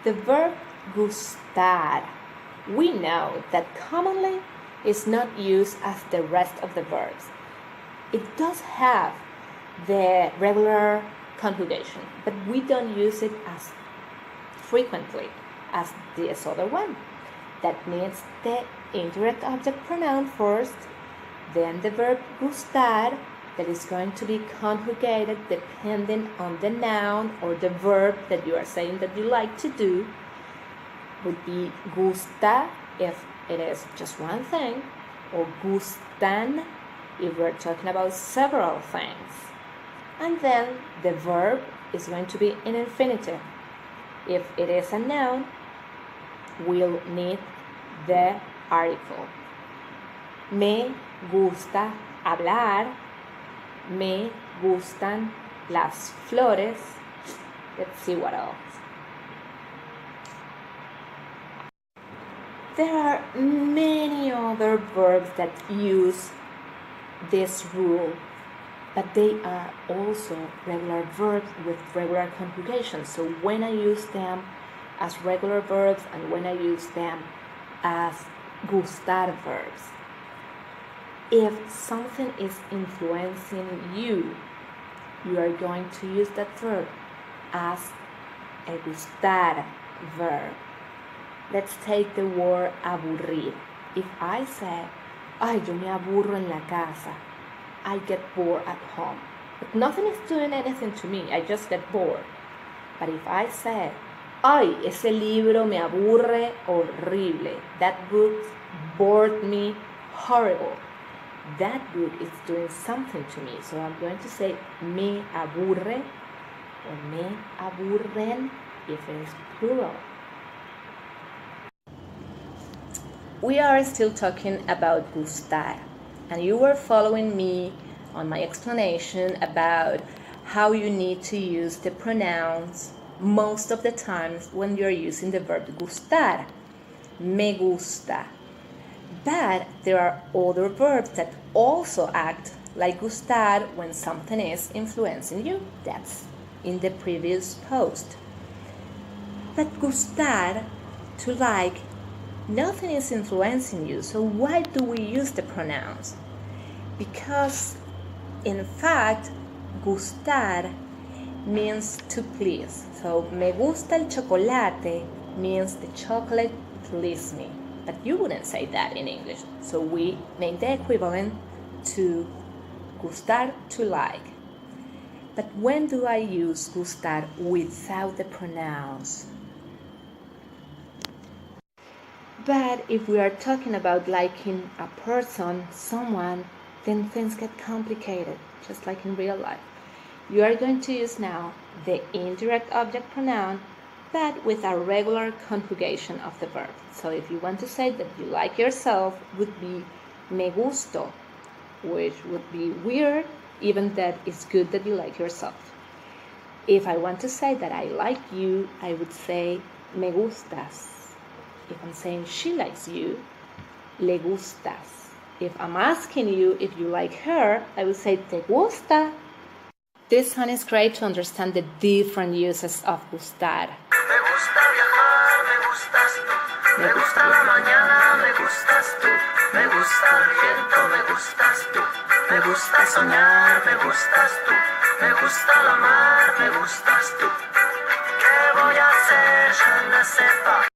The verb gustar, we know that commonly is not used as the rest of the verbs. It does have the regular conjugation, but we don't use it as frequently as this other one. That means the indirect object pronoun first, then the verb gustar, that is going to be conjugated depending on the noun or the verb that you are saying that you like to do. Would be gusta if it is just one thing, or gustan if we're talking about several things. And then the verb is going to be in infinitive. If it is a noun, we'll need the article. Me gusta hablar. Me gustan las flores. Let's see what else. There are many other verbs that use this rule, but they are also regular verbs with regular conjugation. So when I use them as regular verbs and when I use them as gustar verbs, if something is influencing you, you are going to use that verb as a gustar verb. Let's take the word aburrir. If I say, ay, yo me aburro en la casa, I get bored at home. But nothing is doing anything to me, I just get bored. But if I say, ay, ese libro me aburre horrible, that book bored me horrible, that book is doing something to me. So I'm going to say me aburre or me aburren if it is plural. We are still talking about gustar, and you were following me on my explanation about how you need to use the pronouns most of the times when you're using the verb gustar. Me gusta. But there are other verbs that also act like gustar when something is influencing you. That's in the previous post. But gustar, to like, nothing is influencing you. So why do we use the pronouns? Because in fact, gustar means to please. So me gusta el chocolate means the chocolate pleases me. But you wouldn't say that in English. So we make the equivalent to gustar, to like. But when do I use gustar without the pronouns? But if we are talking about liking a person, someone, then things get complicated, just like in real life. You are going to use now the indirect object pronoun, but with a regular conjugation of the verb. So if you want to say that you like yourself, would be me gusto, which would be weird, even that it's good that you like yourself. If I want to say that I like you, I would say me gustas. If I'm saying she likes you, le gustas. If I'm asking you if you like her, I would say te gusta. This one is great to understand the different uses of gustar. Me gusta viajar, me gustas tú. Me gusta la mañana, me gustas tú. Me gusta el viento, me gustas tú. Me gusta soñar, me gustas tú. Me gusta la mar, me gustas tú. ¿Qué voy a hacer? Je ne sais pas.